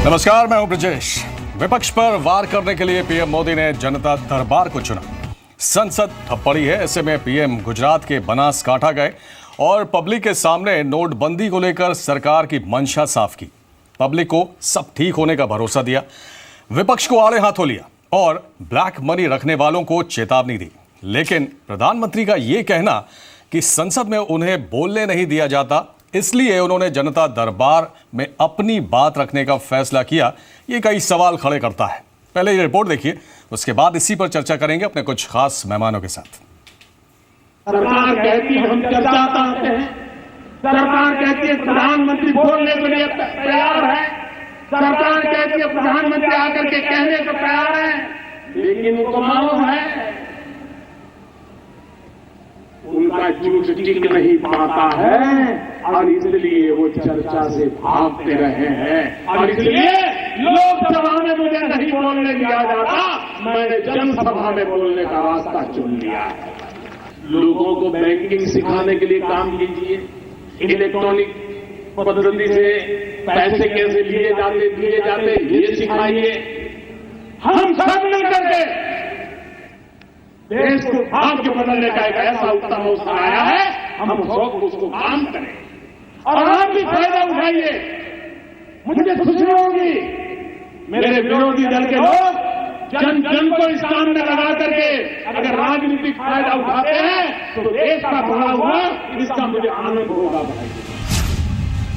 नमस्कार, मैं हूं ब्रजेश। विपक्ष पर वार करने के लिए पीएम मोदी ने जनता दरबार को चुना। संसद ठप पड़ी है, ऐसे में पीएम गुजरात के बनासकांठा गए और पब्लिक के सामने नोटबंदी को लेकर सरकार की मंशा साफ की। पब्लिक को सब ठीक होने का भरोसा दिया, विपक्ष को आड़े हाथों लिया और ब्लैक मनी रखने वालों को चेतावनी दी। लेकिन प्रधानमंत्री का ये कहना कि संसद में उन्हें बोलने नहीं दिया जाता, इसलिए उन्होंने जनता दरबार में अपनी बात रखने का फैसला किया, ये कई सवाल खड़े करता है। पहले ये रिपोर्ट देखिए, उसके बाद इसी पर चर्चा करेंगे अपने कुछ खास मेहमानों के साथ। सरकार कहती है हम चर्चा चाहते हैं, सरकार कहती है प्रधानमंत्री बोलने के लिए तैयार है, सरकार कहती है प्रधानमंत्री आकर के कहने को तैयार है, लेकिन उनको मालूम है उनका झूठ टिक नहीं पाता है और इसलिए वो चर्चा से भागते रहे हैं। और इसलिए लोकसभा में मुझे नहीं बोलने दिया जाता, मैंने जनसभा में बोलने का रास्ता चुन लिया है। लोगों को बैंकिंग सिखाने के लिए काम कीजिए, इलेक्ट्रॉनिक पद्धति से पैसे कैसे लिए जाते ये सिखाइए। हम सब मिलकर के देश को भाग्य बदलने का एक ऐसा उत्तम अवसर आया है, हम सब उसको काम करें और आप भी फायदा उठाइए। मुझे खुशी होगी मेरे विरोधी दल के लोग जन जन को इस काम में लगा करके अगर राजनीतिक फायदा उठाते हैं तो देश का भला हुआ, इसका मुझे आनंद होगा।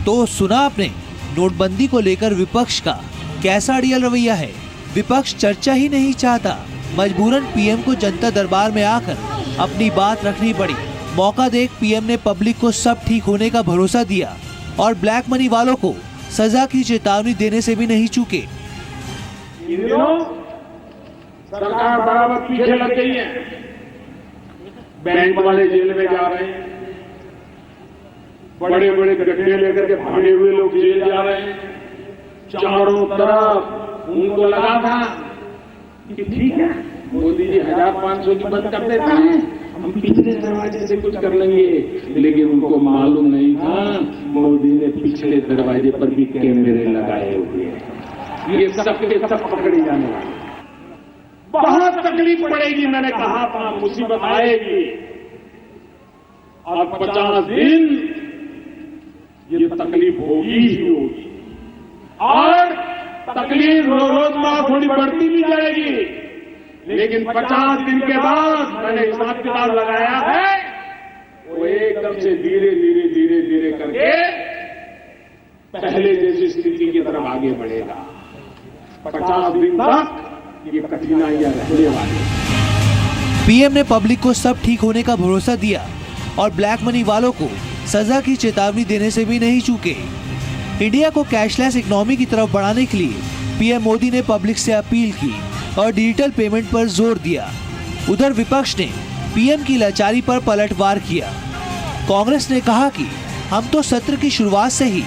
तो सुना आपने नोटबंदी को लेकर विपक्ष का कैसा अड़ियल रवैया है। विपक्ष चर्चा ही नहीं चाहता, मजबूरन पीएम को जनता दरबार में आकर अपनी बात रखनी पड़ी। मौका देख पीएम ने पब्लिक को सब ठीक होने का भरोसा दिया और ब्लैक मनी वालों को सजा की चेतावनी देने से भी नहीं चूके। सरकार बराबर पीछे लग गई है, बैंक वाले जेल में जा रहे हैं, बड़े बड़े गड्ढे लेकर के भागे हुए लोग जेल जा रहे हैं। चारों तरफ उनको लगा था कि ठीक है मोदी जी 1500 की बंद कर देते हैं, हम पिछले दरवाजे से कुछ कर लेंगे, लेकिन उनको मालूम नहीं था मोदी ने पिछले दरवाजे पर भी कैमरे लगाए हुए हैं। ये सब के सब पकड़े जाने वाले, बहुत तकलीफ पड़ेगी। मैंने कहा था मुसीबत आएगी और 50 दिन ये तकलीफ होगी ही होगी और तकलीफ रोज थोड़ी बढ़ती भी जाएगी, लेकिन 50 दिन के बाद मैंने हिसाब किताब लगाया है, वो एकदम से धीरे धीरे करके पहले जैसी स्थिति की तरफ आगे बढ़ेगा। 50 दिन तक ये कठिनाइयां रहने वाली। पीएम ने पब्लिक को सब ठीक होने का भरोसा दिया और ब्लैक मनी वालों को सजा की चेतावनी देने से भी नहीं चूके। इंडिया को कैशलेस इकोनॉमी की तरफ बढ़ाने के लिए पीएम मोदी ने पब्लिक से अपील की और डिजिटल पेमेंट पर जोर दिया। उधर विपक्ष ने पीएम की लाचारी पर पलटवार किया। कांग्रेस ने कहा कि हम तो सत्र की शुरुआत से ही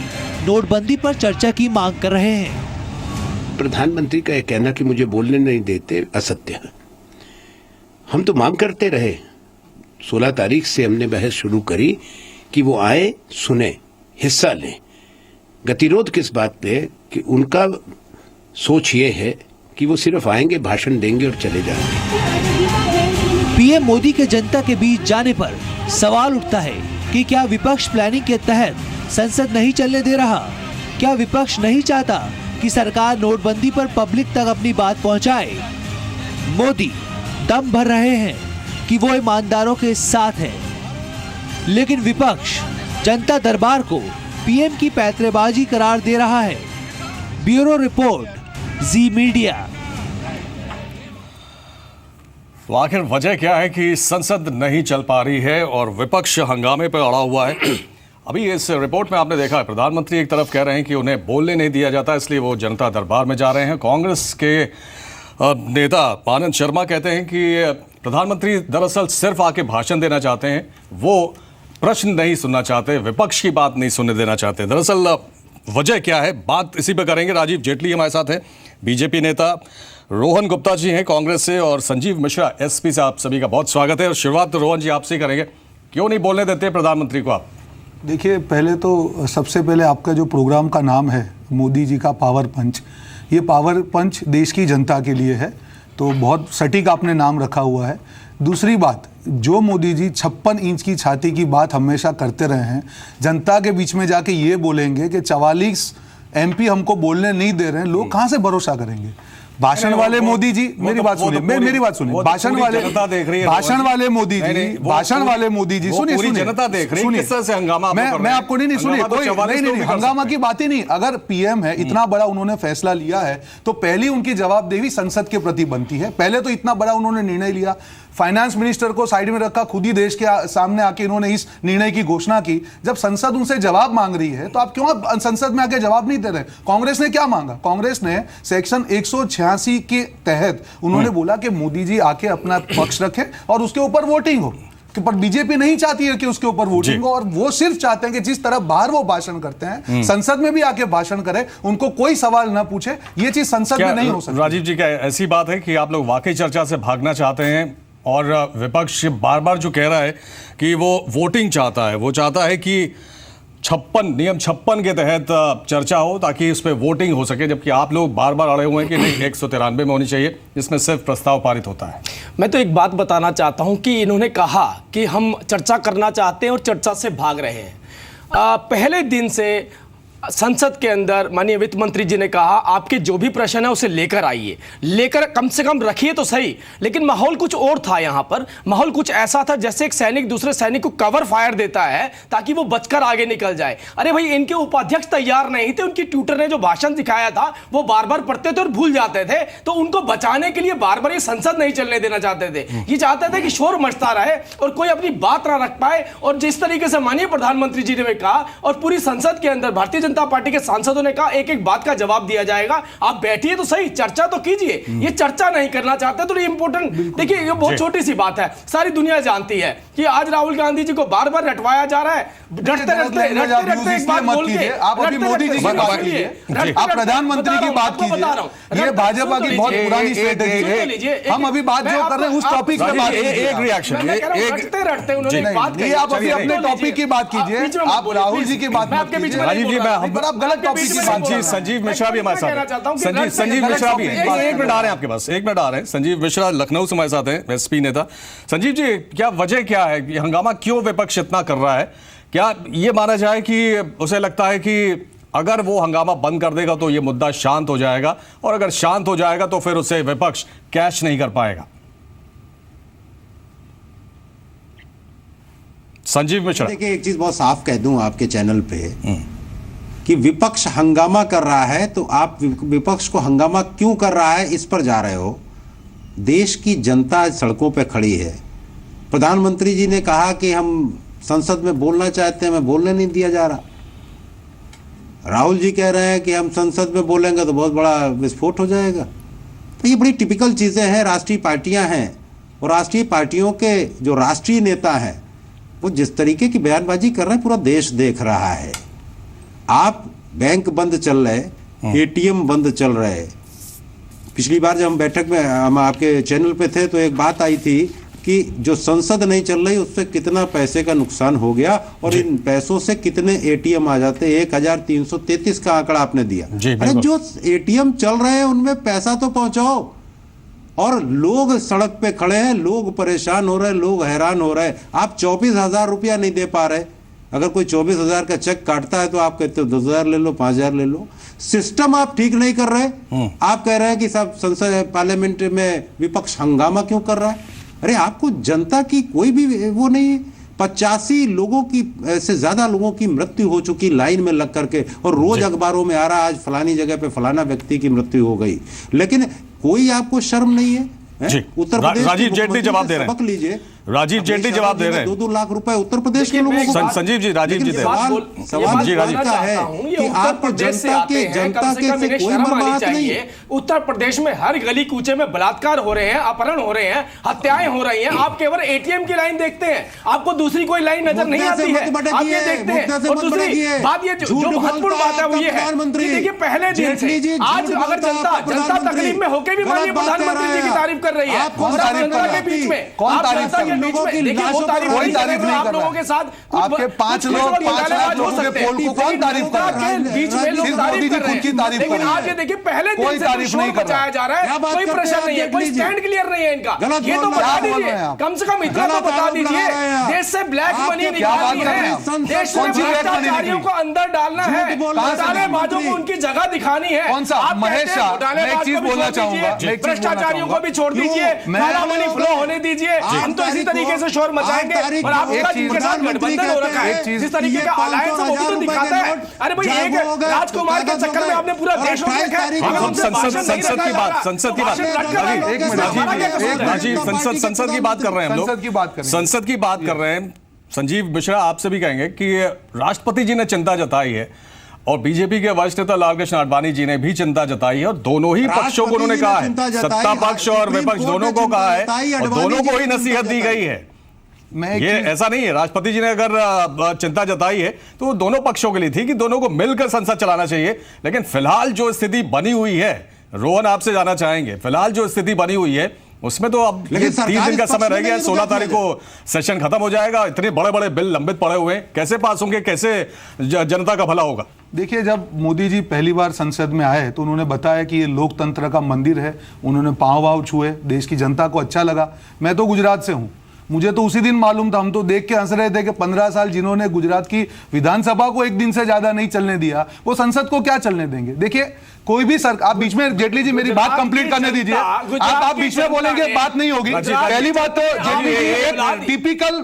नोटबंदी पर चर्चा की मांग कर रहे हैं। प्रधानमंत्री का यह कहना कि मुझे बोलने नहीं देते असत्य है। हम तो मांग करते रहे, 16 तारीख से हमने बहस शुरू करी कि वो आए, सुने, हिस्सा लें। गतिरोध किस बात पे कि उनका सोच ये है कि वो सिर्फ आएंगे, भाषण देंगे और चले जाएंगे। पीएम मोदी के जनता के बीच जाने पर सवाल उठता है कि क्या विपक्ष प्लानिंग के तहत संसद नहीं चलने दे रहा? क्या विपक्ष नहीं चाहता कि सरकार नोटबंदी पर पब्लिक तक अपनी बात पहुंचाए? मोदी दम भर रहे हैं कि वो ईमानदारों के साथ है, लेकिन विपक्ष जनता दरबार को पीएम की पैंतरेबाजी करार दे रहा है। ब्यूरो रिपोर्ट, जी मीडिया। तो आखिर वजह क्या है कि संसद नहीं चल पा रही है और विपक्ष हंगामे पर अड़ा हुआ है? अभी इस रिपोर्ट में आपने देखा है, प्रधानमंत्री एक तरफ कह रहे हैं कि उन्हें बोलने नहीं दिया जाता, इसलिए वो जनता दरबार में जा रहे हैं। कांग्रेस के नेता आनंद शर्मा कहते हैं कि प्रधानमंत्री दरअसल सिर्फ आके भाषण देना चाहते हैं, वो प्रश्न नहीं सुनना चाहते, विपक्ष की बात नहीं सुनने देना चाहते। दरअसल वजह क्या है, बात इसी पे करेंगे। राजीव जेटली हमारे साथ हैं, बीजेपी नेता रोहन गुप्ता जी हैं कांग्रेस से, और संजीव मिश्रा एसपी से। आप सभी का बहुत स्वागत है। और शुरुआत तो रोहन जी आपसे ही करेंगे, क्यों नहीं बोलने देते प्रधानमंत्री को आप? देखिए, पहले तो सबसे पहले आपका जो प्रोग्राम का नाम है मोदी जी का पावर पंच, ये पावर पंच देश की जनता के लिए है, तो बहुत सटीक आपने नाम रखा हुआ है। दूसरी बात, जो मोदी जी 56 इंच की छाती की बात हमेशा करते रहे हैं, जनता के बीच में जाके ये बोलेंगे कि 44 MP हमको बोलने नहीं दे रहे हैं, लोग कहाँ से भरोसा करेंगे? भाषण वाले मोदी जी, मेरी बात सुनिए, मेरी बात सुनिए, भाषण वाले जनता देख रही है, भाषण वाले मोदी जी, भाषण वाले मोदी जी, सुनिए पूरी सुनिए, जनता देख रही है, किस तरह से हंगामा आप लोग कर रहे मैं हैं? आपको नहीं सुनिए, हंगामा तो कोई 44 नहीं लोग भी कर हंगामा सकते की बात ही नहीं। अगर PM है, इतना बड़ा उन्होंने फैसला लिया है, तो पहली उनकी जवाबदेही संसद के प्रति बनती है। पहले तो इतना बड़ा उन्होंने निर्णय लिया, फाइनेंस मिनिस्टर को साइड में रखा, खुद ही देश के सामने आके इन्होंने इस निर्णय की घोषणा की। जब संसद उनसे जवाब मांग रही है, तो आप क्यों संसद में आके जवाब नहीं दे रहे? कांग्रेस ने क्या मांगा? कांग्रेस ने सेक्शन 186 के तहत उन्होंने बोला कि मोदी जी आके अपना पक्ष रखें और उसके ऊपर वोटिंग हो, पर बीजेपी नहीं चाहती है कि उसके ऊपर वोटिंग हो, और वो सिर्फ चाहते हैं कि जिस तरह बाहर वो भाषण करते हैं, संसद में भी आके भाषण करें, उनको कोई सवाल ना पूछे। ये चीज संसद में नहीं हो सकती। राजीव जी, क्या ऐसी बात है कि आप लोग वाकई चर्चा से भागना चाहते हैं और विपक्ष बार बार जो कह रहा है कि वो वोटिंग चाहता है, वो चाहता है कि नियम 56 के तहत चर्चा हो ताकि उस पर वोटिंग हो सके, जबकि आप लोग बार बार अड़े हुए हैं कि नहीं 193 में होनी चाहिए, जिसमें सिर्फ प्रस्ताव पारित होता है। मैं तो एक बात बताना चाहता हूं कि इन्होंने कहा कि हम चर्चा करना चाहते हैं और चर्चा से भाग रहे हैं। पहले दिन से संसद के अंदर माननीय वित्त मंत्री जी ने कहा आपके जो भी प्रश्न है उसे लेकर आइए, लेकर कम से कम रखिए तो सही। लेकिन माहौल कुछ और था, यहां पर माहौल कुछ ऐसा था जैसे एक सैनिक दूसरे सैनिक को कवर फायर देता है ताकि वो बचकर आगे निकल जाए। अरे भाई, इनके उपाध्यक्ष तैयार नहीं थे, उनकी ट्यूटर ने जो भाषण दिखाया था वो बार बार पढ़ते थे और भूल जाते थे, तो उनको बचाने के लिए बार बार ये संसद नहीं चलने देना चाहते थे। ये चाहते थे कि शोर मचता रहे और कोई अपनी बात ना रख पाए। और जिस तरीके से माननीय प्रधानमंत्री जी ने कहा और पूरी संसद के अंदर भारतीय जनता पार्टी के सांसदों ने कहा एक एक बात का जवाब दिया जाएगा, आप बैठिए तो सही, चर्चा तो कीजिए। ये चर्चा नहीं करना चाहते तो ये इंपॉर्टेंट, देखिए ये बहुत छोटी सी बात है, सारी दुनिया जानती है कि आज राहुल गांधी जी को बार बार रटवाया जा रहा है। रटते रटते एक बात बोल के आप अभी मोदी जी की बात कीजिए, आप प्रधानमंत्री की बात कीजिए। ये भाजपा की बहुत पुरानी स्ट्रेटेजी है। हम अभी बात जो कर रहे हैं उस टॉपिक पे बात कीजिए। एक रिएक्शन, रटते उन्होंने बात नहीं, आप अभी अपने टॉपिक की बात कीजिए, आप राहुल जी की बात मत कीजिए। राजीव जी, आप गलत टॉपिक की बात कीजिए। संजीव मिश्रा भी हमारे साथ हैं, संजीव मिश्रा भी हैं, एक मिनट आ रहे हैं आपके पास, एक मिनट आ रहे हैं। संजीव मिश्रा लखनऊ से हमारे साथ हैं, एसपी नेता। संजीव जी, क्या वजह क्या है, ये हंगामा क्यों विपक्ष इतना कर रहा है? क्या ये माना जाए कि उसे लगता है कि अगर वो हंगामा बंद कर देगा तो ये मुद्दा शांत हो जाएगा, और अगर शांत हो जाएगा तो फिर उसे विपक्ष कैच नहीं कर पाएगा? संजीव मिश्रा, देखिए एक चीज बहुत साफ कह दूं आपके चैनल पे कि विपक्ष हंगामा कर रहा है, तो आप विपक्ष को हंगामा क्यों कर रहा है इस पर जा रहे हो। देश की जनता सड़कों पे खड़ी है। प्रधानमंत्री जी ने कहा कि हम संसद में बोलना चाहते हैं, मैं बोलने नहीं दिया जा रहा। राहुल जी कह रहे हैं कि हम संसद में बोलेंगे तो बहुत बड़ा विस्फोट हो जाएगा। तो ये बड़ी टिपिकल चीजें हैं, राष्ट्रीय पार्टियां हैं, और राष्ट्रीय पार्टियों के जो राष्ट्रीय नेता हैं वो जिस तरीके की बयानबाजी कर रहे हैं पूरा देश देख रहा है। आप बैंक बंद चल रहे, ATM बंद चल रहे। पिछली बार जब हम बैठक में हम आपके चैनल पे थे तो एक बात आई थी कि जो संसद नहीं चल रही उससे कितना पैसे का नुकसान हो गया और इन पैसों से कितने ATM आ जाते। 1333 का आंकड़ा आपने दिया। अरे जो ATM चल रहे हैं उनमें पैसा तो पहुंचाओ, और लोग सड़क पे खड़े हैं, लोग परेशान हो रहे हैं, लोग हैरान हो रहे हैं। आप 24,000 रुपया नहीं दे पा रहे। अगर कोई 24,000 का चेक काटता है तो आप कहते हो 10,000 ले लो, 5,000 ले लो। सिस्टम आप ठीक नहीं कर रहे। आप कह रहे हैं कि सब संसद पार्लियामेंट में विपक्ष हंगामा क्यों कर रहा है। अरे आपको जनता की कोई भी वो नहीं है। 85 लोगों की से ज्यादा लोगों की मृत्यु हो चुकी लाइन में लग करके, और रोज अखबारों में आ रहा है आज फलानी जगह पे फलाना व्यक्ति की मृत्यु हो गई, लेकिन कोई आपको शर्म नहीं है। उत्तर प्रदेश राजीव जेटली जवाब दे रहे हैं, सबक लीजिए। राजीव जेटली जवाब दे रहे हैं। 2-2 लाख रुपए उत्तर प्रदेश के लोगों को। संजीव जी, राजीव जी सवाल जी राजीव का है कि आपको जनता के से कोई बात नहीं है। उत्तर प्रदेश में हर गली कूचे में बलात्कार हो रहे हैं, अपहरण हो रहे हैं, हत्याएं हो रही हैं। आप केवल ATM की लाइन देखते हैं, आपको दूसरी कोई लाइन नजर नहीं आती है। आप ये देखते हैं। और दूसरी बात, ये जो महत्वपूर्ण बात है वो ये है कि देखिए पहले दिन से आज अगर जनता तकलीफ में होकर भी माननीय प्रधानमंत्री जी की तारीफ कर रही है, जनता के बीच में आप जनता के के बीच लोगों में की देखिए वो लाशों तारीफ पर नहीं तारीफ करेंगे, नहीं आप कर लोगों रहा। के साथ आपके 5 लोग 5 लाख लोगों के पोल को कौन तारीफ कर रहा है? बीच में लोग सिर्फ तारीफ मोदी जी कर रहे खुद की हैं, तारीफ कर लेकिन रहे आज ये हैं। देखिए पहले कोई दिन से तारीफ शोर नहीं कर रहा। मचाया जा रहा क्या है, बात कोई करते प्रेशर हैं, नहीं है, देख कोई लीजिए। स्टैंड क्लियर नहीं है इनका, गलत ये तो बोल रहे बता हैं, बोल दीजिए, रहे हैं आप। कम से कम इतना तो गलत बता आरोप दीजिए, लगा रहे हैं आप। देश से ब्लैक आप मनी क्या बात निकालनी कर रहे है, हैं आप? देश कौन में सी ब्लैक मनी भ्रष्टाचारियों को अंदर डालना है, झूठ बोल रहे हैं। घोटालेबाजों को उनकी जगह दिखानी है। कौन सा? आप महेश कहते हैं शाह, घोटालेबाज मैं एक चीज को भी बोलना छोड़ चाहूंगा, दीजिए, मैं एक चीज बोलना भ्रष्टाचारियों को भी छोड़ क्यों? दीजिए, मैं- काला मनी फ्लो होने दीजिए, आठ हम तो इसी तारीख तरीके को- से शोर मचाएंगे। आठ तारीख और को आपका एक चीज जिनके साथ प्रधानमंत्री गठबंधन हो कहते रखा है, हैं, जिस तरीके ये का 500,000 अलायंस है वो भी तो रुपए के दिखाता है। नोट अरे भाई जागो एक हो गए, राजकुमार के ताकत हो चक्कर में गए। आपने पूरा और देश रोक 28 रखा है। तारीख को अगर हम उनसे संसद भाषण नहीं संसद रखा की जा बात रहा, संसद तो की बात भाषण रख कर राजीव, रहे हैं, एक मिनट, उसमें हमारा क्या कसूर है? राजीव संसद संसद की बात कर रहे हैं हम लोग, संसद की बात करेंगे। संसद की बात कर रहे हैं। संजीव मिश्रा आपसे भी कहेंगे कि राष्ट्रपति जी ने चिंता जताई है और बीजेपी के वरिष्ठ नेता लालकृष्ण आडवाणी जी ने भी चिंता जताई है और दोनों ही पक्षों को उन्होंने कहा है, सत्ता पक्ष और विपक्ष दोनों को कहा है और दोनों को ही नसीहत दी गई है। मैं एक ये चीज- ऐसा नहीं है, राष्ट्रपति जी ने अगर चिंता जताई है तो वो दोनों पक्षों के लिए थी कि दोनों को मिलकर संसद चलाना चाहिए। लेकिन फिलहाल जो स्थिति बनी हुई है, रोहन आपसे जानना चाहेंगे, फिलहाल जो स्थिति बनी हुई है उसमें तो अब लेकिन ये 30 सरकार दिन का इस समय पक्ष रह में गया है, नहीं है तो 16 क्या तारीख को सेशन खत्म हो जाएगा। इतने बड़े बड़े बिल लंबित पड़े हुए हैं, कैसे पास होंगे, कैसे जनता का भला होगा? देखिए, जब मोदी जी पहली बार संसद में आए तो उन्होंने बताया कि ये लोकतंत्र का मंदिर है। उन्होंने पांव वाव छुए, देश की जनता को अच्छा लगा। मैं तो गुजरात से हूं, मुझे तो उसी दिन मालूम था, हम तो देख के हंस रहे थे कि 15 साल जिन्होंने गुजरात की विधानसभा को एक दिन से ज्यादा नहीं चलने दिया, वो संसद को क्या चलने देंगे? देखिए, कोई भी सरकार, आप बीच में जेटली जी मेरी बात कंप्लीट करने दीजिए। आप बीच में बोलेंगे बात नहीं होगी। पहली बात तो जेटली जी एक टिपिकल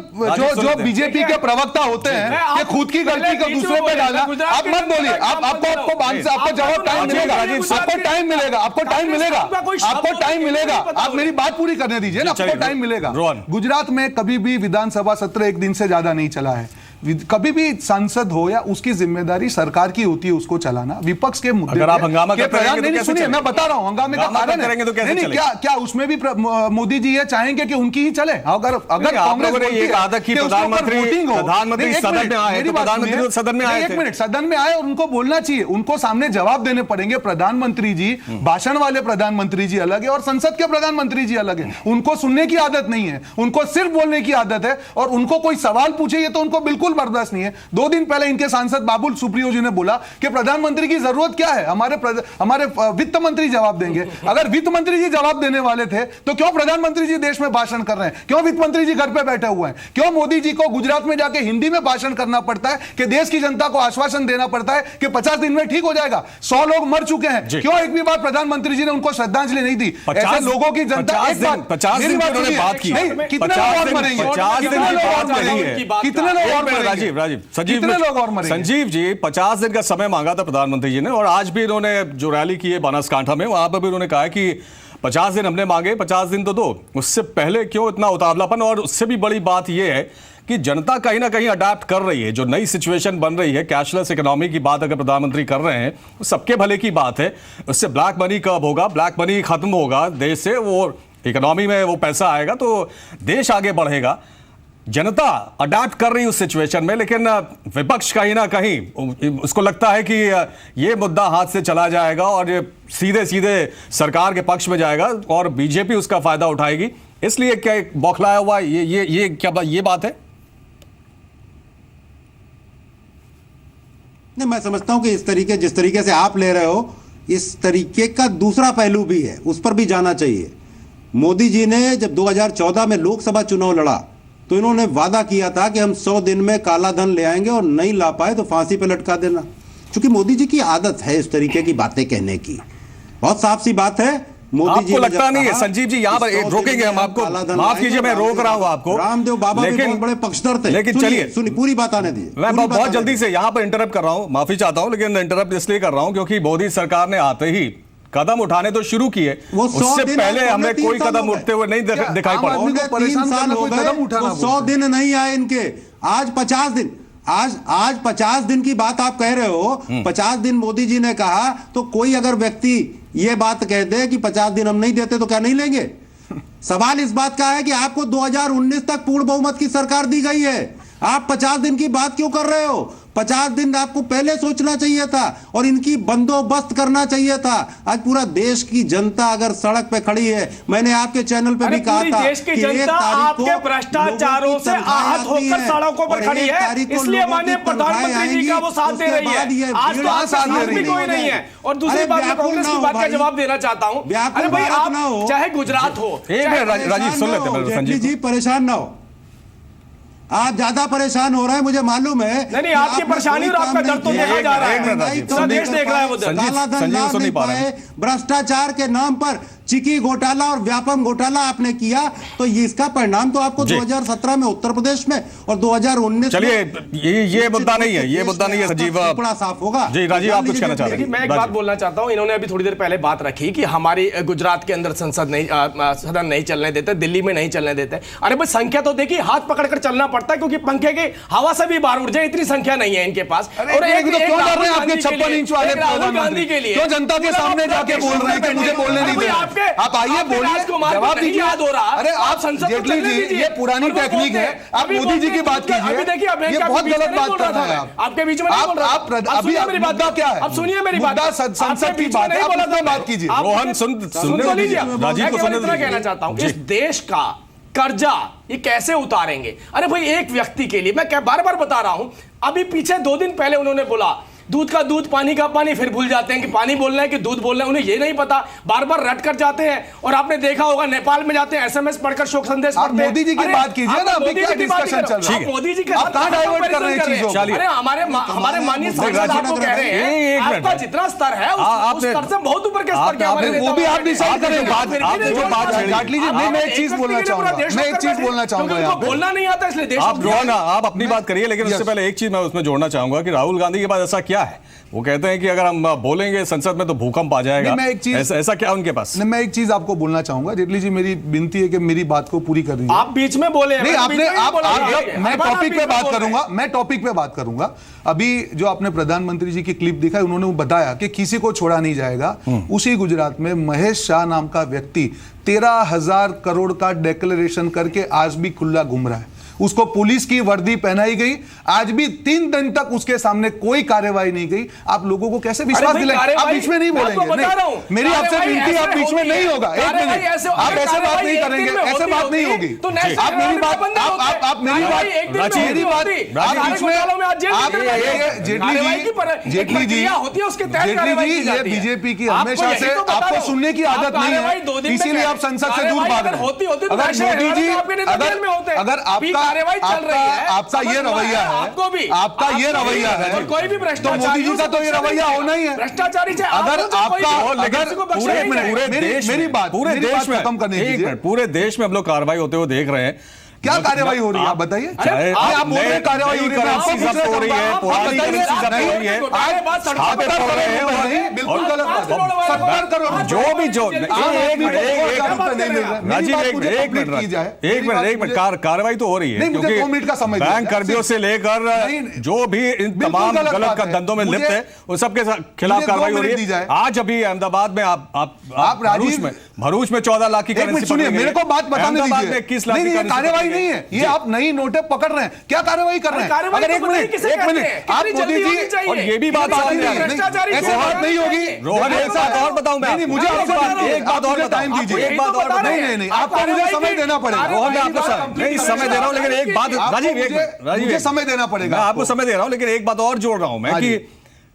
जो बीजेपी के प्रवक्ता होते हैं कि खुद की गलती को दूसरे पे डालना, आप मत बोलिए। आपको जवाब टाइम मिलेगा, आपको टाइम मिलेगा, आपको टाइम मिलेगा, आपको टाइम मिलेगा। आप मेरी बात पूरी करने दीजिए ना, आपको टाइम मिलेगा। गुजरात में कभी भी विधानसभा सत्र एक दिन से ज्यादा नहीं चला है। कभी भी सांसद हो या उसकी जिम्मेदारी सरकार की होती है उसको चलाना। विपक्ष के मुद्दे अगर आप हंगामा करते रहेंगे तो कैसे सुनिए, मैं बता रहा हूं हंगामे का कारण करेंगे तो कैसे चलेगा? क्या उसमें भी मोदी जी ये चाहेंगे कि उनकी ही चले? अगर कांग्रेस बोलती है कि प्रधानमंत्री सदन में आए, तो प्रधानमंत्री सदन में आए, एक मिनट, सदन में आए और उनको बोलना चाहिए, उनको सामने जवाब देने पड़ेंगे। प्रधानमंत्री जी, भाषण वाले प्रधानमंत्री जी अलग है और संसद के प्रधानमंत्री जी अलग है। उनको सुनने की आदत नहीं है, उनको सिर्फ बोलने की आदत है। और उनको कोई सवाल पूछे तो उनको बिल्कुल बर्दाश्त नहीं है। 2 दिन पहले इनके सांसद बाबुल सुप्रियो जी ने बोला कि प्रधानमंत्री की जरूरत क्या है, हमारे वित्त मंत्री जवाब देंगे। अगर वित्त मंत्री जी जवाब देने वाले थे तो क्यों प्रधानमंत्री जी देश में भाषण कर रहे हैं? क्यों वित्त मंत्री जी घर पे बैठे हुए हैं? क्यों मोदी जी को गुजरात में जाके हिंदी में भाषण करना पड़ता है कि देश की जनता को आश्वासन देना पड़ता है कि 50 दिन में ठीक हो जाएगा? 100 लोग मर चुके हैं, क्यों एक भी बार प्रधानमंत्री जी ने उनको श्रद्धांजलि नहीं दी? ऐसे लोगों की जनता 50 दिन उन्होंने बात की, कितने लोग और मरेंगे? कितने लोग और मरेंगे? राजीव संजीव जी 50 दिन का समय मांगा था प्रधानमंत्री जी ने और आज भी इन्होंने जो रैली की है बनासकांठा में, वहां पर भी उन्होंने कहा कि 50 दिन हमने मांगे, 50 दिन तो दो। उससे पहले क्यों इतना उतावलापन? और उससे भी बड़ी बात यह है कि जनता कहीं ना कहीं अडैप्ट कर रही है। जो नई सिचुएशन बन रही है, कैशलेस इकोनॉमी की बात अगर प्रधानमंत्री कर रहे हैं, वो सबके भले की बात है। उससे ब्लैक मनी कब होगा, ब्लैक मनी खत्म होगा देश से, वो इकोनॉमी में वो पैसा आएगा तो देश आगे बढ़ेगा। जनता अडैप्ट कर रही है उस सिचुएशन में, लेकिन विपक्ष कहीं ना कहीं उसको लगता है कि ये मुद्दा हाथ से चला जाएगा और ये सीधे सीधे सरकार के पक्ष में जाएगा और बीजेपी उसका फायदा उठाएगी। इसलिए क्या बौखलाया हुआ ये क्या ये बात है? नहीं, मैं समझता हूं कि जिस तरीके से आप ले रहे हो, इस तरीके का दूसरा पहलू भी है, उस पर भी जाना चाहिए। मोदी जी ने जब 2014 में लोकसभा चुनाव लड़ा तो इन्होंने वादा किया था कि हम 100 दिन में काला धन ले आएंगे और नहीं ला पाए तो फांसी पे लटका देना। क्योंकि मोदी जी की आदत है इस तरीके की बातें कहने की। बहुत साफ सी बात है, मोदी जी आपको लगता नहीं है संजीव जी? यहाँ पर रोकेंगे हम आपको, माफ कीजिए मैं रोक रहा हूँ आपको। रामदेव बाबा भी बहुत बड़े पक्षधर थे। लेकिन चलिए सुनिए, पूरी बात आने दीजिए। मैं बहुत जल्दी से यहाँ पर इंटरप्ट कर रहा हूँ, माफी चाहता हूँ, लेकिन इंटरप्ट इसलिए कर रहा हूँ क्योंकि मोदी सरकार ने आते ही कदम उठाने तो शुरू किए, उससे पहले हमें कोई कदम उठते हुए नहीं दिखाई पड़ा। 100 दिन नहीं आए इनके, आज 50 दिन। आज 50 दिन की बात आप कह रहे हो। 50 दिन मोदी जी ने कहा, तो कोई अगर व्यक्ति ये बात कह दे कि 50 दिन हम नहीं देते तो क्या नहीं लेंगे? सवाल इस बात का है कि आपको 2019 तक पूर्ण बहुमत की सरकार दी गई है, आप 50 दिन की बात क्यों कर रहे हो? 50 दिन आपको पहले सोचना चाहिए था और इनकी बंदोबस्त करना चाहिए था। आज पूरा देश की जनता अगर सड़क पे खड़ी है, मैंने आपके चैनल पे भी कहा था देश की जनता आपके भ्रष्टाचारों से आहत होकर सड़कों पर खड़ी है, इसलिए माननीय प्रधानमंत्री जी का वो साथ दे रही है। आज तो आपके साथ भी कोई नहीं है। और दूसरी बात, मैं कांग्रेस की बात का जवाब देना चाहता हूं। अरे भाई, आप चाहे गुजरात हो, राजीव सुन लेते जेटली जी, परेशान ना हो। आप ज्यादा परेशान हो रहे हैं, मुझे मालूम है। नहीं, आपकी परेशानी और आपका दर्द तो देखा जा रहा है, पूरा देश देख रहा है वो दर्द। काला धन ला नहीं पाए, भ्रष्टाचार के नाम पर चिकी घोटाला और व्यापम घोटाला आपने किया, तो ये इसका परिणाम तो आपको 2017 में उत्तर प्रदेश में और 2019 चलिए, ये मुद्दा नहीं है, ये मुद्दा नहीं है संजीव, बड़ा साफ होगा। जी राजीव, आप कुछ कहना चाह रहे हैं? मैं एक बात बोलना चाहता हूं। इन्होंने अभी थोड़ी देर पहले बात रखी कि हमारी गुजरात के अंदर सदन नहीं चलने देते, दिल्ली में नहीं चलने देते। अरे भाई, संख्या तो देखिए, हाथ पकड़कर चलना पड़ता है, क्योंकि पंखे की हवा से भी बाहर उड़ जाए, इतनी संख्या नहीं है इनके पास। और एक क्यों कर रहे हैं आपके 56 इंच वाले गांधी के लिए क्यों जनता के सामने जाके बोल रहे हैं कि मुझे बोलने नहीं दे रहे? आप आइए, बोलिए, जवाब दीजिए। याद हो रहा। अरे आप जेटली जी, ये पुरानी टेक्निक है। आप मोदी जी की बात कीजिए, ये बहुत गलत बात कर रहे हैं आप। आपके बीच में अभी मुद्दा क्या है? अब सुनिए मेरी बात, संसद की बात है, आप उसमें बात कीजिए। रोहन सुनने लीजिए, राजीव को सुनने दीजिए। कहना चाहता हूं, इस देश का कर्जा ये कैसे उतारेंगे? अरे भाई, एक व्यक्ति के लिए मैं क्या बार बार बता रहा हूं। अभी पीछे 2 दिन पहले उन्होंने बोला दूध का दूध, पानी का पानी, फिर भूल जाते हैं कि पानी बोलना है कि दूध बोलना है। उन्हें ये नहीं पता, बार बार रट कर जाते हैं। और आपने देखा होगा, नेपाल में जाते हैं, SMS पढ़कर शोक संदेश पढ़ते हैं। मोदी जी की बात कीजिए ना, अभी क्या डिस्कशन चल रहा है? मोदी जी के आप कहां डाइवर्ट कर रहे हैं चीजों? अरे हमारे माननीय सांसद आपको कह रहे हैं, आपका जितना स्तर है उस स्तर से बहुत ऊपर के स्तर के, वो भी आप डिसाइड करें। जेटली जी, मैं एक चीज बोलना चाहूंगा, मैं एक चीज बोलना चाहूंगा। बोलना नहीं आता, इसलिए देश आप अपनी बात करिए, लेकिन उससे पहले एक चीज मैं उसमें जोड़ना चाहूंगा कि राहुल गांधी के पास ऐसा क्या है? वो कहते हैं कि अगर हम बोलेंगे संसद में तो भूकंप आ जाएगा। ऐसा क्या उनके पास? नहीं, मैं एक चीज आपको बोलना चाहूंगा। जेटली जी, मेरी विनती है कि मेरी बात को पूरी कर दीजिए। आप बीच में बोले नहीं, आपने मैं टॉपिक पे बात करूंगा, मैं टॉपिक पे बात करूंगा। अभी जो आपने प्रधानमंत्री जी की क्लिप दिखा है, उन्होंने बताया कि किसी को छोड़ा नहीं जाएगा। उसी गुजरात में महेश शाह नाम का व्यक्ति 13,000 करोड़ का डिक्लेरेशन करके आज भी खुला घूम रहा है। उसको पुलिस की वर्दी पहनाई गई, आज भी 3 दिन तक उसके सामने कोई कार्रवाई नहीं गई। आप लोगों को कैसे विश्वास दिलाएंगे? आप बीच में नहीं बोलेंगे। नहीं, मेरी आपसे विनती, आप बीच में नहीं होगा। एक मिनट, आप ऐसे बात नहीं करेंगे, ऐसे बात नहीं होगी। आप मेरी बात, आप मेरी बात, मेरी बात बीच में, आप जेटली जी, ये बीजेपी की हमेशा से आपको सुनने की आदत नहीं है, इसीलिए आप संसद से दूर भाग रहे हैं। अगर मोदी जी, अगर आपका आपका ये रवैया है, आपका ये रवैया है, कोई भी तो मोदी जी का तो ये रवैया होना ही है। भ्रष्टाचारी अगर आपका, मेरी बात खत्म करने दीजिए। पूरे देश में हम लोग कार्रवाई होते हुए देख रहे हैं। क्या कार्रवाई हो रही है, आप बताइए। आप बोल रहे हैं कार्रवाई हो रही है, आपको करेंसी हो रही है, पुरानी करेंसी जब्त हो रही है, बिल्कुल गलत बात है। 70 करोड़ जो भी जो एक मिनट कार्रवाई तो हो रही है, क्योंकि 2 मिनट का समय, बैंक कर्मियों से लेकर जो भी इन तमाम गलत धंधों में लिप्त है उन सबके खिलाफ कार्रवाई हो रही है। आज अभी अहमदाबाद में आप भरूच में 14 लाख की करेंसी, सुनिए, मेरे को बात बताने दीजिए। 21 लाख की कार्रवाई नहीं है, ये आप नई नोटें पकड़ रहे हैं, क्या कार्रवाई कर रहे हैं? अगर एक मिनट, आप मोदी जी, और ये भी बात ऐसे बात नहीं होगी। रोहन, एक बात और बताऊं मैं, नहीं, मुझे एक बात और टाइम दीजिए, एक बात और, नहीं, आपको मुझे समय देना पड़ेगा। रोहन, मैं आपको समय दे रहा हूं, लेकिन एक बात, राजीव, मुझे समय देना पड़ेगा। मैं आपको समय दे रहा हूं, लेकिन एक बात और जोड़ रहा हूं मैं कि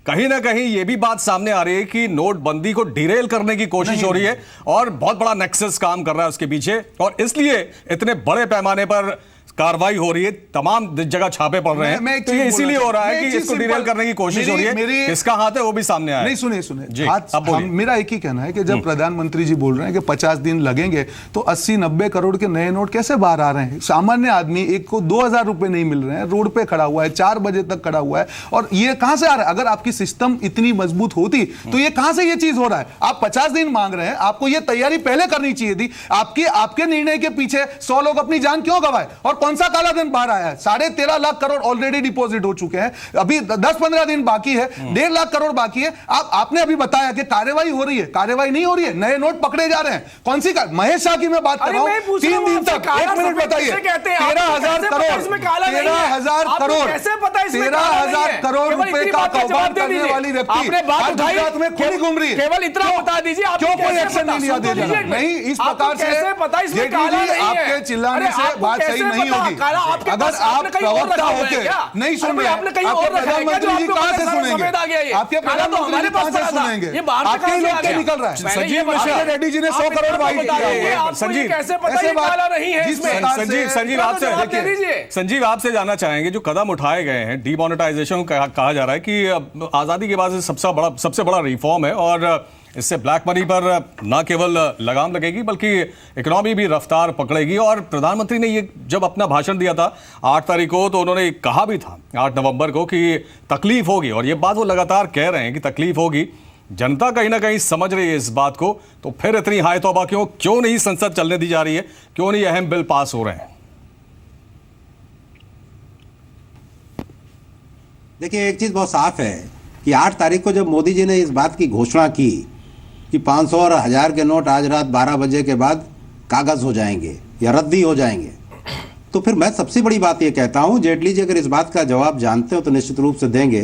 कहीं ना कहीं ये भी बात सामने आ रही है कि नोटबंदी को डिरेल करने की कोशिश हो रही है और बहुत बड़ा नेक्सस काम कर रहा है उसके पीछे, और इसलिए इतने बड़े पैमाने पर कार्रवाई हो रही है, तमाम जगह छापे पड़ रहे हैं। तो ये इसीलिए हो रहा है कि इसको डिरेल करने की कोशिश हो रही है। किसका हाथ है वो भी सामने आया। नहीं, सुनिए, मेरा एक ही कहना है कि जब प्रधानमंत्री जी बोल रहे हैं कि 50 दिन लगेंगे, तो 80-90 करोड़ के नए नोट कैसे बाहर आ रहे हैं? सामान्य आदमी एक को 2,000 रुपए नहीं मिल रहे हैं, रोड पे खड़ा हुआ है, 4 बजे तक खड़ा हुआ है, और ये कहां से आ रहा है? अगर आपकी सिस्टम इतनी मजबूत होती तो ये कहां से ये चीज हो रहा है? आप 50 दिन मांग रहे हैं, आपको ये तैयारी पहले करनी चाहिए थी। आपके निर्णय के पीछे 100 लोग अपनी जान क्यों गवाए? और कौन सा काला धन बाहर आया है? 13.5 लाख करोड़ ऑलरेडी डिपॉजिट हो चुके हैं, अभी 10-15 दिन बाकी है, 1.5 लाख करोड़ बाकी है। आपने अभी बताया कि कार्रवाई हो रही है, कार्रवाई नहीं हो रही है, नए नोट पकड़े जा रहे हैं। कौन सी महेश शाह की मैं बात कर रहा हूं, 3 दिन तक, 1 मिनट बताइए, 13,000 करोड़, 13,000 करोड़, 13,000 करोड़ रुपए का कौभांड करने वाली व्यक्ति आज गुजरात में खुली घूम रही है। केवल इतना बता दीजिए, क्यों कोई एक्शन नहीं लिया? नहीं, इस प्रकार से आपके चिल्लाने से बात सही नहीं होगी। अगर आप प्रवक्ता होके नहीं सुन रहे, आपके प्रधानमंत्री जी कहां से सुनेंगे? आपके प्रधानमंत्री जी कहां से सुनेंगे? आपके ही लोग क्या निकल रहा है? संजीव रेड्डी जी ने 100 करोड़ वाइट किया। संजीव कैसे पता ये काला नहीं है? संजीव आपसे जानना चाहेंगे, जो कदम उठाए गए हैं, डीमोनेटाइजेशन कहा जा रहा है कि आजादी के बाद से सबसे बड़ा रिफॉर्म है और इससे ब्लैक मनी पर न केवल लगाम लगेगी बल्कि इकोनॉमी भी रफ्तार पकड़ेगी। और प्रधानमंत्री ने ये जब अपना भाषण दिया था 8 तारीख को, तो उन्होंने कहा भी था 8 नवंबर को कि तकलीफ होगी, और ये बात वो लगातार कह रहे हैं कि तकलीफ होगी। जनता कहीं ना कहीं समझ रही है इस बात को, तो फिर इतनी हाय तौबा क्यों नहीं संसद चलने दी जा रही है? क्यों नहीं अहम बिल पास हो रहे हैं? देखिए, एक चीज बहुत साफ है कि 8 तारीख को जब मोदी जी ने इस बात की घोषणा की कि 500 और 1000 के नोट आज रात 12 बजे के बाद कागज हो जाएंगे या रद्दी हो जाएंगे, तो फिर मैं सबसे बड़ी बात ये कहता हूं, जेटली जी अगर इस बात का जवाब जानते हो तो निश्चित रूप से देंगे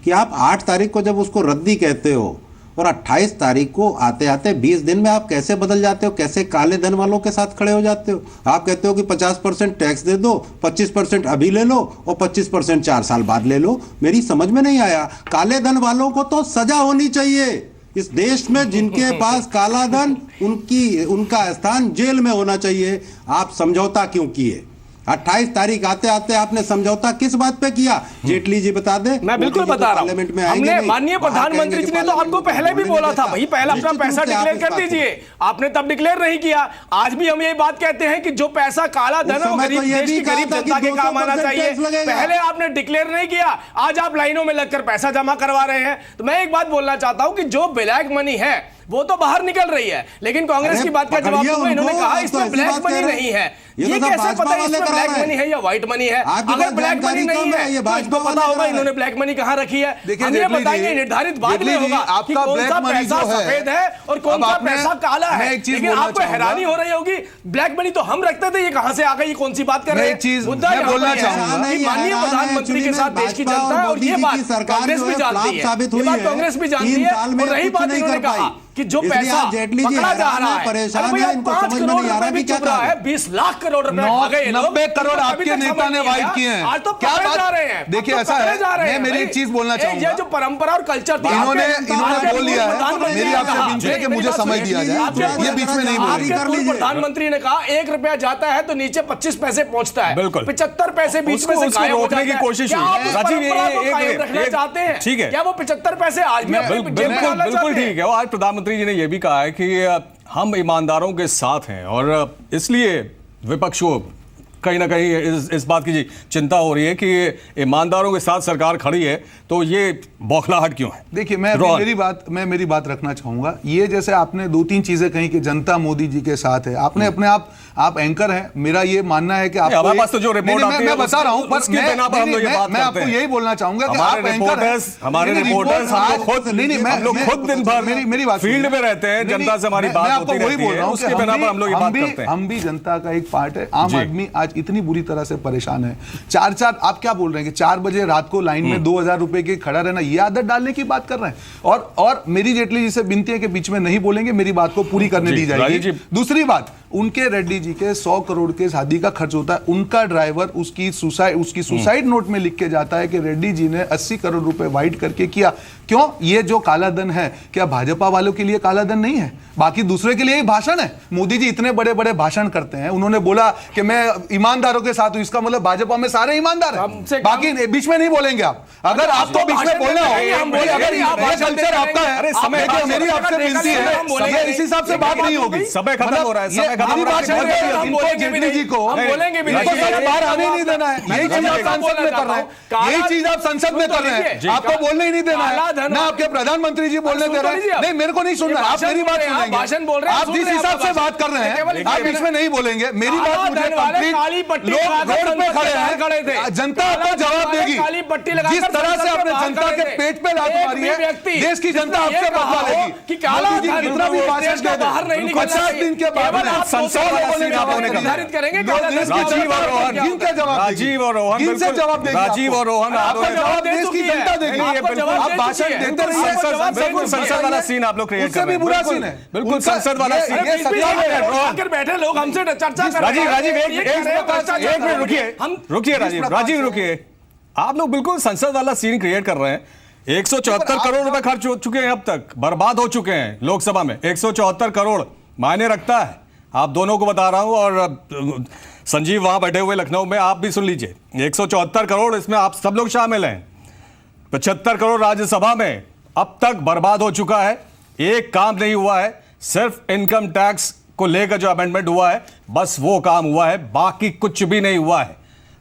कि आप 8 तारीख को जब उसको रद्दी कहते हो और 28 तारीख को आते आते 20 दिन में आप कैसे बदल जाते हो, कैसे काले धन वालों के साथ खड़े हो जाते हो? आप कहते हो कि 50% टैक्स दे दो, 25% अभी ले लो और 25% 4 साल बाद ले लो। मेरी समझ में नहीं आया। काले धन वालों को तो सजा होनी चाहिए। इस देश में जिनके पास काला धन, उनका स्थान जेल में होना चाहिए। आप समझौता क्यों किए? 28 तारीख आते आते आपने समझौता किस बात पे किया? जेटली जी बता दे। मैं बिल्कुल बता रहा हूं। हमने माननीय प्रधानमंत्री जी ने तो आपको पहले भी बोला था, भाई पहले अपना पैसा डिक्लेयर कर दीजिए। आपने तब डिक्लेयर नहीं किया। आज भी हम ये बात कहते हैं कि जो पैसा काला धन है वो गरीब देश की गरीब जनता के काम आना चाहिए। पहले आपने डिक्लेयर नहीं किया, आज आप लाइनों में लगकर पैसा जमा करवा रहे हैं। तो मैं एक बात बोलना चाहता हूं कि जो ब्लैक मनी है वो तो बाहर निकल रही है, लेकिन कांग्रेस की बात का जवाब दूंगा, इन्होंने कहा इसमें ब्लैक मनी नहीं है। ये कैसे पता है इसमें ब्लैक मनी है या व्हाइट मनी है? अगर ब्लैक मनी नहीं है तो इसको पता होगा इन्होंने ब्लैक मनी कहां रखी है। हम ये बताएंगे, निर्धारित बाद में होगा कि कौन सा पैसा सफेद है और कौन सा पैसा काला है। लेकिन आपको हैरानी हो रही होगी, ब्लैक मनी तो हम रखते थे, ये कहां से आ गई? कौन सी बात कर रहे हैं? मुद्दा बोलना चाहूंगा, माननीय प्रधानमंत्री के साथ देश की जनता है और ये बात कांग्रेस भी जानती है, ये बात कांग्रेस भी जानती है। और रही बात इन्होंने कहा कि जो पैसा पकड़ा जा रहा है, अरे भैया 5 करोड़ रुपए भी चुप रहा है, 20 लाख करोड़ रुपए भागे ये लोग। 90 करोड़ आपके नेता ने वाइट किए हैं। आज तो क्या जा रहे हैं? देखिए, ऐसा है, मैं मेरी एक चीज बोलना चाहूंगा, ये जो परंपरा और कल्चर थी, इन्होंने बोल दिया है, मेरी आपसे विनती है कि मुझे समझ दिया जाए, ये बीच में नहीं बोलेंगे। प्रधानमंत्री ने कहा 1 रुपया जाता है तो नीचे 25 पैसे पहुंचता है, बिल्कुल 75 पैसे बीच में से गायब हो जाते हैं। कोशिश रखना चाहते हैं, ठीक है, क्या वो 75 पैसे आज भी बिल्कुल ठीक है। और आज प्रधानमंत्री जी ने यह भी कहा है कि हम ईमानदारों के साथ हैं और इसलिए विपक्ष को कहीं ना कहीं इस बात की चिंता हो रही है कि ईमानदारों के साथ सरकार खड़ी है, तो ये बौखलाहट क्यों है? देखिए, मैं मेरी बात रखना चाहूंगा। ये जैसे आपने 2-3 चीजें कही कि जनता मोदी जी के साथ है, आपने अपने आप एंकर हैं, मेरा ये मानना है कि आप हमारे पास तो जो रिपोर्ट आती है मैं बता रहा हूं, पर मैं आपको हैं। यही बोलना चाहूंगा कि आप एंकर हैं, हमारे रिपोर्टर्स हम लोग खुद दिन भर मेरी बात फील्ड में रहते हैं, जनता से हमारी बात होती रहती है, उसके बिना पर हम लोग ये बात करते हैं। हम भी जनता का एक पार्ट है। आम आदमी आज इतनी बुरी तरह से परेशान है। 4 आप क्या बोल रहे हैं कि 4 बजे रात को लाइन में 2000 रुपए के खड़ा रहना, ये आदत डालने की बात कर रहे हैं। और मेरी जेटली जी से विनती है कि बीच में नहीं बोलेंगे, मेरी बात को पूरी करने दी जाएगी। दूसरी बात, उनके रेड्डी जी के 100 करोड़ के शादी का खर्च होता है, उनका ड्राइवर उसकी सुसाइड नोट में लिख के जाता है कि रेड्डी जी ने 80 करोड़ रुपए वाइट करके किया। क्यों? ये जो काला धन है, क्या भाजपा वालों के लिए काला धन नहीं है? बाकी दूसरे के लिए ही भाषण है। मोदी जी इतने बड़े बड़े भाषण करते हैं, उन्होंने बोला कि मैं ईमानदारों के साथ हूं, इसका मतलब भाजपा में सारे ईमानदार हैं। बाकी बीच में नहीं बोलेंगे आप। अगर आपको बीच में बोलना हो, अगर ये कल्चर आपका है, मेरी आपसे विनती है, इस हिसाब से बात नहीं होगी। समय खत्म हो रहा है, मेरी बात बोल रहे हैं, हम बोलेंगे भी जेटली जी नहीं, को हम बोलेंगे भी इनको नहीं। सर बाहर आने ही नहीं देना है। यही चीज आप संसद में कर रहे हैं, यही चीज आप संसद में कर रहे हैं। आपको बोलने ही नहीं देना है ना, आपके प्रधानमंत्री जी बोलने दे रहे हैं। नहीं, मेरे को नहीं सुनना, आप मेरी बात सुनेंगे। भाषण बोल रहे हैं, आप जिस हिसाब से बात कर रहे हैं आप इसमें नहीं बोलेंगे। मेरी बात मुझे कंप्लीट, लोग रोड पे खड़े हैं, जनता आपको जवाब देगी। जिस तरह से आपने जनता के पेट पे लात मारी है, देश की जनता आपसे बदला लेगी। मोदी जी कितना भी भाषण दे दें, 50 दिन के बाद संसद वाला सीन आप लोगों ने कर दिया। निर्धारित करेंगे राजीव और रोहन, जिनका जवाब राजीव और रोहन, किनसे बिल्कुल। जवाब देगी? राजीव और रोहन, आप आपका जवाब देश की जनता देगी। नहीं, ये बिल्कुल आप भाषण देते रहिए। बिल्कुल संसद वाला सीन आप लोग क्रिएट उससे कर रहे भी हैं। बुरा बिल्कुल, सीन है। बिल्कुल उनका- संसद वाला सीन। ये सत्ता में है, रोहन। आकर बैठे लोग हमसे चर्चा कर रहे हैं। राजीव एक मिनट रुकिए, हम रुकिए राजीव रुकिए। आप लोग बिल्कुल संसद वाला सीन क्रिएट कर रहे हैं। 174 करोड़ रुपए खर्च हो चुके हैं, अब तक बर्बाद हो चुके हैं लोकसभा में। 174 करोड़ मायने रखता है, आप दोनों को बता रहा हूं। और संजीव वहां बैठे हुए लखनऊ में, आप भी सुन लीजिए। 174 करोड़, इसमें आप सब लोग शामिल हैं। 75 करोड़ राज्यसभा में अब तक बर्बाद हो चुका है। एक काम नहीं हुआ है, सिर्फ इनकम टैक्स को लेकर जो अमेंडमेंट हुआ है, बस वो काम हुआ है, बाकी कुछ भी नहीं हुआ है।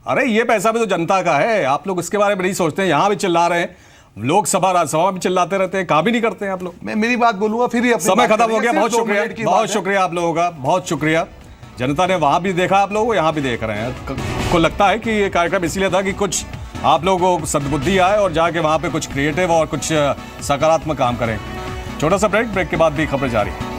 अरे ये पैसा भी तो जनता का है, आप लोग इसके बारे में नहीं सोचते हैं। यहां भी चिल्ला रहे हैं, लोकसभा राज्यसभा में चिल्लाते रहते हैं, काम ही नहीं करते हैं आप लोग। मैं मेरी बात बोलूंगा फिर ही अपनी समय बात खत्म हो करेंगे। गया, सिर्फ बहुत 2 शुक्रिया, मिनट की बहुत बात है। शुक्रिया आप लोगों का, बहुत शुक्रिया। जनता ने वहां भी देखा आप लोगों को, यहां भी देख रहे हैं। को लगता है कि ये कार्यक्रम इसलिए था कि कुछ आप लोगों को सद्बुद्धि आए और जाके वहां पे कुछ क्रिएटिव और कुछ सकारात्मक काम करें। छोटा सा ब्रेक के बाद भी खबरें जारी है।